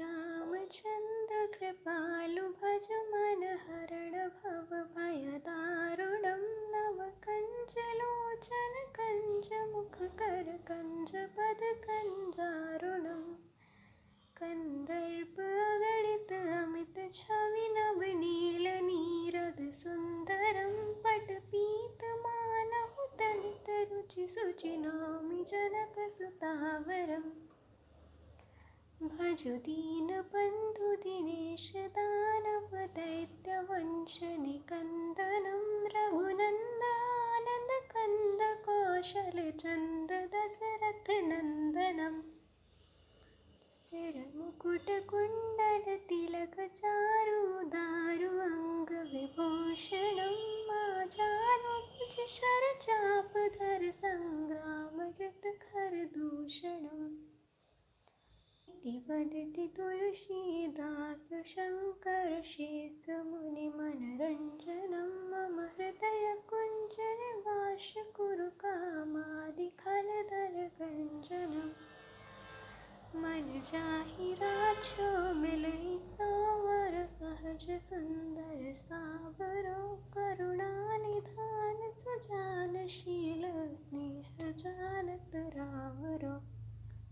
रामचन्द्र कृपालु भज मन हरण भव भय दारुणं नवकञ्जलोचन कञ्जमुख कर कञ्जपद कञ्जारुणं कन्दर्प अगणित अमित छवि नव नील नीरद सुन्दरं पटपीत मानहु तनित रुचि सुचि नौमि जनक सुतावरम् भजु दीनबन्धु दिनेश दानव दैत्य वंश निकन्दनं रघुनन्दानन्द कन्द कौशल चन्द दशरथ नन्दनम् सिरमुकुट कुण्डल तिलक चारु दारु अङ्ग विभूषणं माजानुज शर चाप धर संग्राम जत खर दूषणम् वदति तुलसीदास शङ्कर शेष मुनि मनरञ्जनं मम हृदय कुञ्जन वास कुरु कामादि खलदल गञ्जनम् मन जाहि राजो मिलई सावर सहज सुंदर सावरो